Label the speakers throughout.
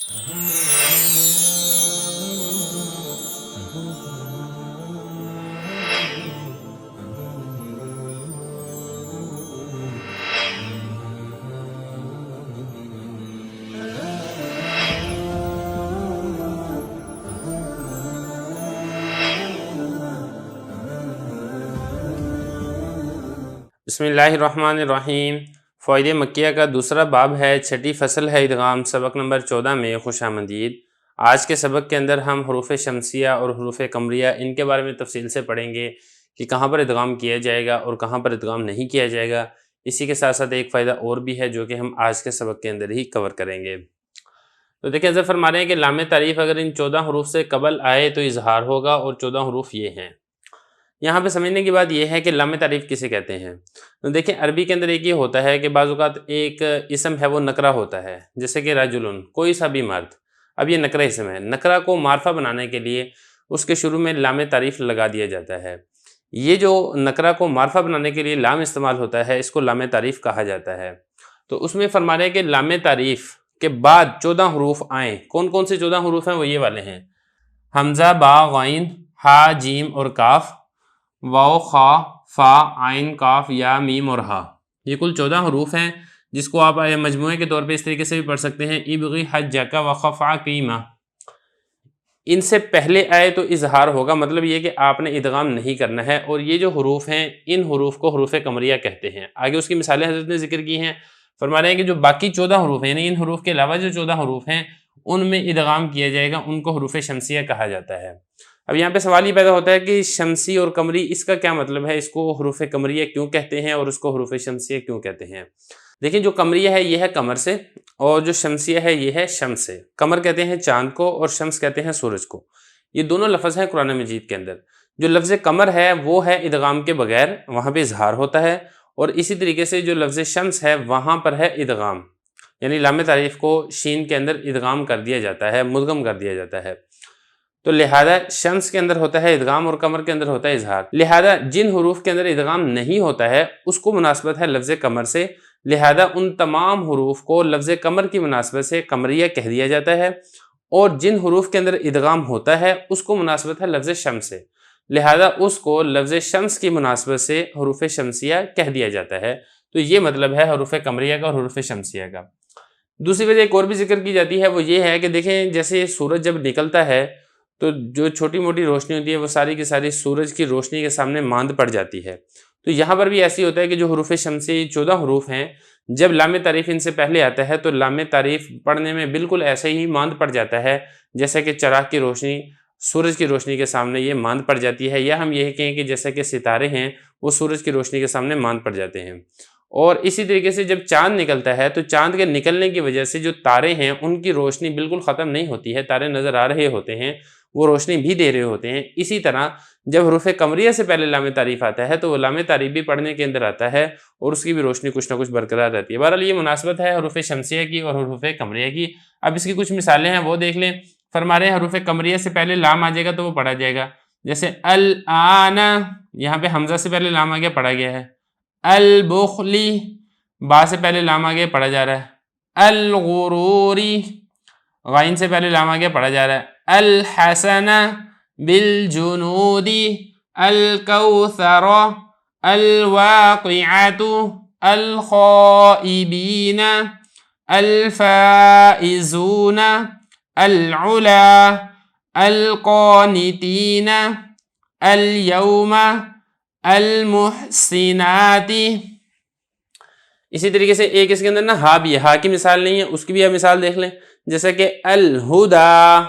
Speaker 1: بسم اللہ الرحمن الرحیم۔ فوائد مکیہ کا دوسرا باب ہے، چھٹی فصل ہے ادغام، سبق نمبر 14 میں خوش آمدید۔ آج کے سبق کے اندر ہم حروف شمسیہ اور حروف قمریہ ان کے بارے میں تفصیل سے پڑھیں گے کہ کہاں پر ادغام کیا جائے گا اور کہاں پر ادغام نہیں کیا جائے گا۔ اسی کے ساتھ ساتھ ایک فائدہ اور بھی ہے جو کہ ہم آج کے سبق کے اندر ہی کور کریں گے۔ تو دیکھیں حضرت فرما رہے ہیں کہ لام تعریف اگر ان 14 حروف سے قبل آئے تو اظہار ہوگا، اور 14 حروف یہ ہیں۔ یہاں پہ سمجھنے کی بات یہ ہے کہ لام تعریف کسے کہتے ہیں۔ تو دیکھیں عربی کے اندر ایک یہ ہوتا ہے کہ بعض اوقات ایک اسم ہے وہ نکرہ ہوتا ہے، جیسے کہ رجلن، کوئی سا بھی مرد، اب یہ نکرہ اسم ہے، نکرہ کو معرفہ بنانے کے لیے اس کے شروع میں لام تعریف لگا دیا جاتا ہے۔ یہ جو نکرہ کو معرفہ بنانے کے لیے لام استعمال ہوتا ہے اس کو لام تعریف کہا جاتا ہے۔ تو اس میں فرما رہے ہیں کہ لام تعریف کے بعد 14 حروف آئیں۔ کون کون سے 14 حروف ہیں؟ وہ یہ والے ہیں: حمزہ، با، غین، ہا، جیم اور کاف، واو، خا، فا، عین، کاف، یا، میم اور ہا۔ یہ کل 14 حروف ہیں، جس کو آپ مجموعے کے طور پہ اس طریقے سے بھی پڑھ سکتے ہیں: ابغی حجک وخف عقیمہ۔ ان سے پہلے آئے تو اظہار ہوگا، مطلب یہ کہ آپ نے ادغام نہیں کرنا ہے، اور یہ جو حروف ہیں ان حروف کو حروف قمریہ کہتے ہیں۔ آگے اس کی مثالیں حضرت نے ذکر کی ہیں، فرما رہے ہیں کہ جو باقی 14 حروف ہیں، یعنی ان حروف کے علاوہ جو 14 حروف ہیں ان میں ادغام کیا جائے گا، ان کو حروف شمسیہ کہا جاتا ہے۔ اب یہاں پہ سوال یہ پیدا ہوتا ہے کہ شمسی اور قمری اس کا کیا مطلب ہے، اس کو حروف قمریہ کیوں کہتے ہیں اور اس کو حروف شمسیہ کیوں کہتے ہیں؟ دیکھیں جو قمریہ ہے یہ ہے قمر سے، اور جو شمسیہ ہے یہ ہے شمس سے۔ قمر کہتے ہیں چاند کو اور شمس کہتے ہیں سورج کو۔ یہ دونوں لفظ ہیں قرآن مجید کے اندر۔ جو لفظ قمر ہے وہ ہے ادغام کے بغیر، وہاں پہ اظہار ہوتا ہے، اور اسی طریقے سے جو لفظ شمس ہے وہاں پر ہے ادغام، یعنی لام تعریف کو شین کے اندر ادغام کر دیا جاتا ہے، مدغم کر دیا جاتا ہے۔ تو لہذا شمس کے اندر ہوتا ہے ادغام اور قمر کے اندر ہوتا ہے اظہار۔ لہذا جن حروف کے اندر ادغام نہیں ہوتا ہے اس کو مناسبت ہے لفظ قمر سے، لہذا ان تمام حروف کو لفظ قمر کی مناسبت سے قمریہ کہہ دیا جاتا ہے، اور جن حروف کے اندر ادغام ہوتا ہے اس کو مناسبت ہے لفظ شمس سے، لہذا اس کو لفظ شمس کی مناسبت سے حروف شمسیہ کہہ دیا جاتا ہے۔ تو یہ مطلب ہے حروف قمریہ کا اور حروف شمسیہ کا۔ دوسری وجہ ایک اور بھی ذکر کی جاتی ہے، وہ یہ ہے کہ دیکھیں جیسے سورج جب نکلتا ہے تو جو چھوٹی موٹی روشنی ہوتی ہے وہ ساری کی ساری سورج کی روشنی کے سامنے ماند پڑ جاتی ہے۔ تو یہاں پر بھی ایسی ہوتا ہے کہ جو حروف شمسی 14 حروف ہیں، جب لام تعریف ان سے پہلے آتا ہے تو لام تعریف پڑھنے میں بالکل ایسے ہی ماند پڑ جاتا ہے جیسے کہ چراغ کی روشنی سورج کی روشنی کے سامنے یہ ماند پڑ جاتی ہے، یا ہم یہ کہیں کہ جیسے کہ ستارے ہیں وہ سورج کی روشنی کے سامنے ماند پڑ جاتے ہیں۔ اور اسی طریقے سے جب چاند نکلتا ہے تو چاند کے نکلنے کی وجہ سے جو تارے ہیں ان کی روشنی بالکل ختم نہیں ہوتی ہے، تارے نظر آ رہے ہوتے ہیں، وہ روشنی بھی دے رہے ہوتے ہیں۔ اسی طرح جب حروف قمریہ سے پہلے لام تعریف آتا ہے تو وہ لام تعریف بھی پڑھنے کے اندر آتا ہے اور اس کی بھی روشنی کچھ نہ کچھ برقرار رہتی ہے۔ بہرحال یہ مناسبت ہے حروف شمسیہ کی اور حروف قمریہ کی۔ اب اس کی کچھ مثالیں ہیں وہ دیکھ لیں۔ فرما رہے ہیں حروف قمریہ سے پہلے لام آ جائے گا تو وہ پڑھا جائے گا، جیسے الآن، یہاں پہ حمزہ سے پہلے لام آگے پڑھا گیا ہے۔ البخلی، با سے پہلے لام آگے پڑھا جا رہا ہے۔ الغروری، غائن سے پہلے لام آگے پڑھا جا رہا ہے۔ الحسن بالجنود، الکوثر، الواقعۃ، الخائبین، الفائزون، العلا، القانتین، اليوم، المحسنات۔ اسی طریقے سے ایک اس کے اندر نا ہا بھی ہے، ہا کی مثال نہیں ہے، اس کی بھی آپ مثال دیکھ لیں، جیسے کہ الہدا۔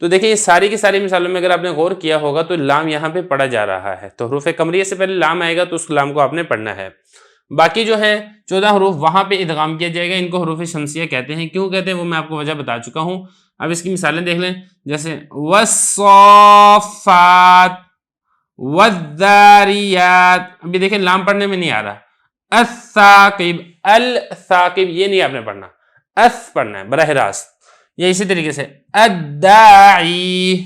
Speaker 1: تو دیکھیں یہ ساری کی ساری مثالوں میں اگر آپ نے غور کیا ہوگا تو لام یہاں پہ پڑھا جا رہا ہے، تو حروف قمریہ سے پہلے لام آئے گا تو اس لام کو آپ نے پڑھنا ہے۔ باقی جو ہیں 14 حروف وہاں پہ ادغام کیا جائے گا، ان کو حروف شمسیہ کہتے ہیں۔ کیوں کہتے ہیں وہ میں آپ کو وجہ بتا چکا ہوں۔ اب اس کی مثالیں دیکھ لیں، جیسے والصافات، والذاریات، ابھی دیکھیں لام پڑھنے میں نہیں آ رہا۔ الثاقب، الثاقب یہ نہیں آپ نے پڑھنا، اث پڑھنا ہے براہ راست۔ یہ اسی طریقے سے الداعی،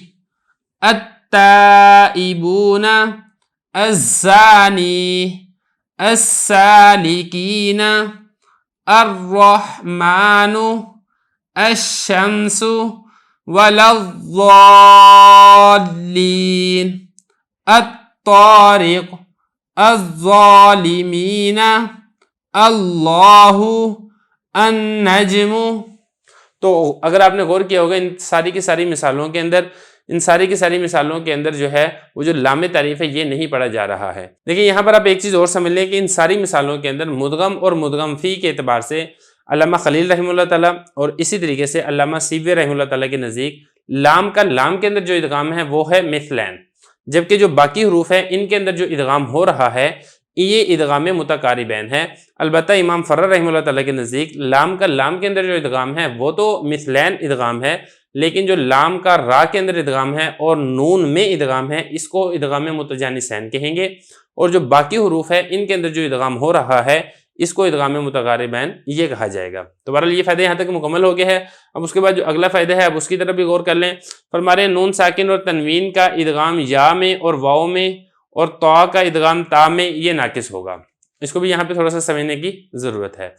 Speaker 1: التائبون، الزانی، السالکین، الرحمن، الشمس ولا الضالين الطارق الظالمین اللہ النجم۔ تو اگر آپ نے غور کیا ہوگا ان ساری کی ساری مثالوں کے اندر جو ہے وہ جو لام تعریف ہے یہ نہیں پڑھا جا رہا ہے۔ لیکن یہاں پر آپ ایک چیز اور سمجھ لیں کہ ان ساری مثالوں کے اندر مدغم اور مدغم فی کے اعتبار سے علامہ خلیل رحمہ اللہ تعالیٰ اور اسی طریقے سے علامہ سیبوی رحمہ اللہ تعالیٰ کے نزدیک لام کا لام کے اندر جو ادغام ہے وہ ہے مثلین، جبکہ جو باقی حروف ہیں ان کے اندر جو ادغام ہو رہا ہے یہ ادغام متقاربین ہے۔ البتہ امام فرر رحمہ اللہ تعالیٰ کے نزدیک لام کا لام کے اندر جو ادغام ہے وہ تو مثلین ادغام ہے، لیکن جو لام کا را کے اندر ادغام ہے اور نون میں ادغام ہے اس کو ادغام متجانسین کہیں گے، اور جو باقی حروف ہے ان کے اندر جو ادغام ہو رہا ہے اس کو ادغام متقاربین یہ کہا جائے گا۔ تو بہرحال یہ فائدہ یہاں تک مکمل ہو گیا ہے۔ اب اس کے بعد جو اگلا فائدہ ہے اب اس کی طرف بھی غور کر لیں۔ فرما رہے ہیں نون ساکن اور تنوین کا ادغام یا میں اور واؤ میں اور طا کا ادغام تا میں یہ ناقص ہوگا۔ اس کو بھی یہاں پہ تھوڑا سا سمجھنے کی ضرورت ہے۔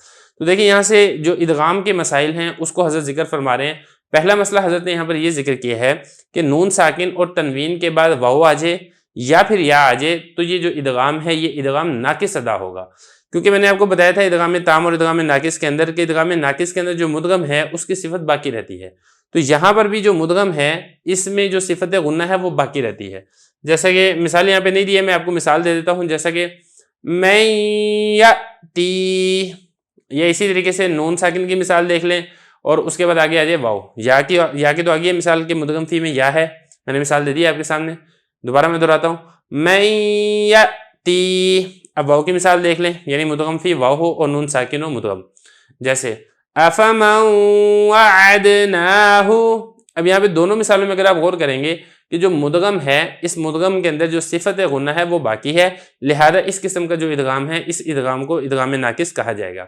Speaker 1: تو دیکھیں یہاں سے جو ادغام کے مسائل ہیں اس کو حضرت ذکر فرما رہے ہیں۔ پہلا مسئلہ حضرت نے یہاں پر یہ ذکر کیا ہے کہ نون ساکن اور تنوین کے بعد واؤ آ جائے یا پھر یا آ جائے تو یہ جو ادغام ہے یہ ادغام ناقص ادا ہوگا، کیونکہ میں نے آپ کو بتایا تھا ادغام تام اور ادغام ناقص کے اندر کہ ادغام ناقص کے اندر جو مدغم ہے اس کی صفت باقی رہتی ہے، تو یہاں پر بھی جو مدغم ہے اس میں جو صفت غنہ ہے وہ باقی رہتی ہے۔ جیسا کہ مثال یہاں پہ نہیں دی ہے، میں آپ کو مثال دے دیتا ہوں، جیسا کہ میں یاتی، یا اسی طریقے سے نون ساکن کی مثال دیکھ لیں اور اس کے بعد آگے آ جائے واؤ، یا کی تو آگے مثال کے مدغم فی میں یا ہے، میں نے مثال دے دی ہے آپ کے سامنے، دوبارہ میں دہراتا ہوں میں یاتی۔ اب واؤ کی مثال دیکھ لیں، یعنی مدغم فی واؤ ہو اور نون ساکن ہو مدغم، جیسے افمن وعدناہ۔ اب یہاں پہ دونوں مثالوں میں اگر آپ غور کریں گے کہ جو مدغم ہے اس مدغم کے اندر جو صفت غنہ ہے وہ باقی ہے، لہذا اس قسم کا جو ادغام ہے اس ادغام کو ادغام ناقص کہا جائے گا۔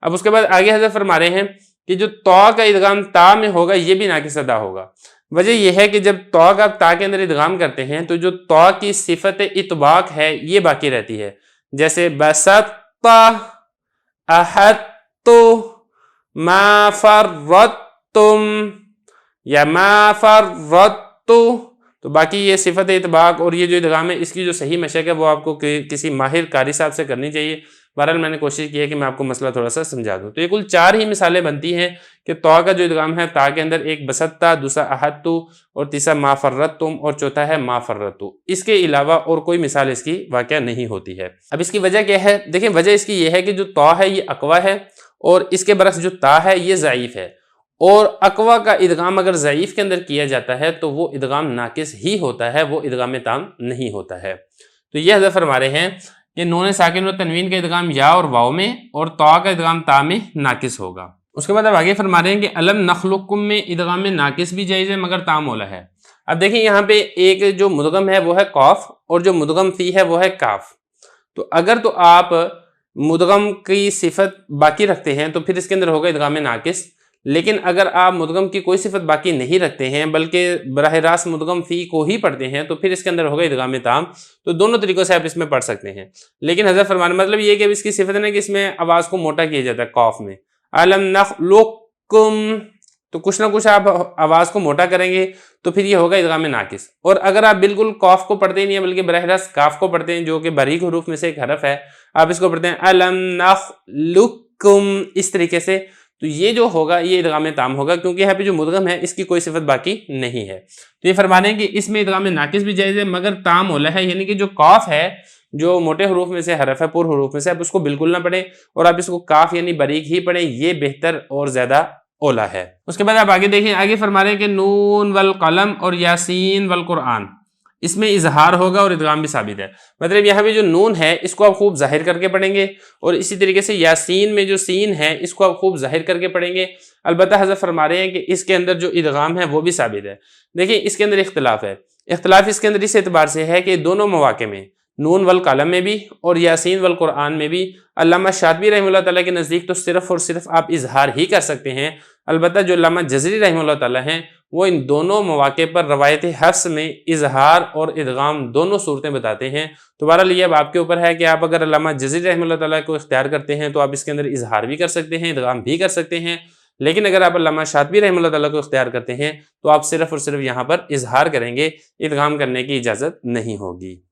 Speaker 1: اب اس کے بعد آگے حضرت فرما رہے ہیں کہ جو طا کا ادغام تا میں ہوگا یہ بھی ناقص ادا ہوگا۔ وجہ یہ ہے کہ جب طا کا تا کے اندر ادغام کرتے ہیں تو جو طا کی صفت اطباق ہے یہ باقی رہتی ہے، جیسے بسط، احط، ما فرطتم یا ما فرطت، تو باقی یہ صفت اطباق اور یہ جو ادغام ہے اس کی جو صحیح مشق ہے وہ آپ کو کسی ماہر قاری صاحب سے کرنی چاہیے۔ بہرحال میں نے کوشش کی ہے کہ میں آپ کو مسئلہ تھوڑا سا سمجھا دوں۔ تو یہ کل 4 ہی مثالیں بنتی ہیں کہ طا کا جو ادغام ہے تا کے اندر ایک بسطہ، دوسرا احط اور تیسرا ما فرطتم اور چوتھا ہے ما فرطت، اس کے علاوہ اور کوئی مثال اس کی واقعہ نہیں ہوتی ہے۔ اب اس کی وجہ کیا ہے؟ دیکھیں وجہ اس کی یہ ہے کہ جو طا ہے یہ اقوی ہے اور اس کے برعکس جو تا ہے یہ ضعیف ہے، اور اقوی کا ادغام اگر ضعیف کے اندر کیا جاتا ہے تو وہ ادغام ناقص ہی ہوتا ہے، وہ ادغام تام نہیں ہوتا ہے۔ تو یہ حضرت فرما رہے ہیں کہ نون ساکن و تنوین کا ادغام یا اور واؤ میں اور طا کا ادغام تا میں ناقص ہوگا۔ اس کے بعد اب آگے فرما رہے ہیں کہ الم نخلقکم میں ادغام ناقص بھی جائز ہے مگر تام اولا ہے۔ اب دیکھیں یہاں پہ ایک جو مدغم ہے وہ ہے قاف اور جو مدغم فی ہے وہ ہے کاف، تو اگر تو آپ مدغم کی صفت باقی رکھتے ہیں تو پھر اس کے اندر ہوگا ادغام ناقص، لیکن اگر آپ مدغم کی کوئی صفت باقی نہیں رکھتے ہیں بلکہ براہ راست مدغم فی کو ہی پڑھتے ہیں تو پھر اس کے اندر ہوگا ادغام تام۔ تو دونوں طریقوں سے آپ اس میں پڑھ سکتے ہیں، لیکن حضرت فرمانے مطلب یہ کہ اب اس کی صفت ہے کہ اس میں آواز کو موٹا کیا جاتا ہے قاف میں، الم نخلقکم، تو کچھ نہ کچھ آپ آواز کو موٹا کریں گے تو پھر یہ ہوگا ادغام ناقص۔ اور اگر آپ بالکل قاف کو پڑھتے ہی نہیں ہیں بلکہ براہ راست کاف کو پڑھتے ہیں جو کہ باریک حروف میں سے ایک حرف ہے، آپ اس کو پڑھتے ہیں الم نخلقکم اس طریقے سے، تو یہ جو ہوگا یہ ادغام تام ہوگا، کیونکہ یہاں پہ جو مدغم ہے اس کی کوئی صفت باقی نہیں ہے۔ تو یہ فرمانے ہیں کہ اس میں ادغام ناقص بھی جائز ہے مگر تام اولا ہے، یعنی کہ جو قاف ہے جو موٹے حروف میں سے حرف ہے، پر حروف میں سے، آپ اس کو بالکل نہ پڑھیں اور آپ اس کو کاف یعنی باریک ہی پڑھیں، یہ بہتر اور زیادہ اولا ہے۔ اس کے بعد آپ آگے دیکھیں، آگے فرما رہے ہیں کہ نون والقلم اور یاسین والقرآن، اس میں اظہار ہوگا اور ادغام بھی ثابت ہے۔ مطلب یہاں پہ جو نون ہے اس کو آپ خوب ظاہر کر کے پڑھیں گے، اور اسی طریقے سے یاسین میں جو سین ہے اس کو آپ خوب ظاہر کر کے پڑھیں گے۔ البتہ حضرت فرما رہے ہیں کہ اس کے اندر جو ادغام ہے وہ بھی ثابت ہے۔ دیکھیں اس کے اندر اختلاف ہے، اختلاف اس کے اندر اس اعتبار سے ہے کہ دونوں مواقع میں نون والقلم میں بھی اور یاسین والقرآن میں بھی علامہ شاطبی رحمہ اللہ تعالیٰ کے نزدیک تو صرف اور صرف آپ اظہار ہی کر سکتے ہیں، البتہ جو علامہ جزری رحمہ اللہ تعالیٰ ہیں وہ ان دونوں مواقع پر روایت حفص میں اظہار اور ادغام دونوں صورتیں بتاتے ہیں۔ تو بہرحال یہ اب آپ کے اوپر ہے کہ آپ اگر علامہ جزری رحمہ اللہ تعالیٰ کو اختیار کرتے ہیں تو آپ اس کے اندر اظہار بھی کر سکتے ہیں، ادغام بھی کر سکتے ہیں، لیکن اگر آپ علامہ شاطبی رحمہ اللہ تعالیٰ کو اختیار کرتے ہیں تو آپ صرف اور صرف یہاں پر اظہار کریں گے، ادغام کرنے کی اجازت نہیں ہوگی۔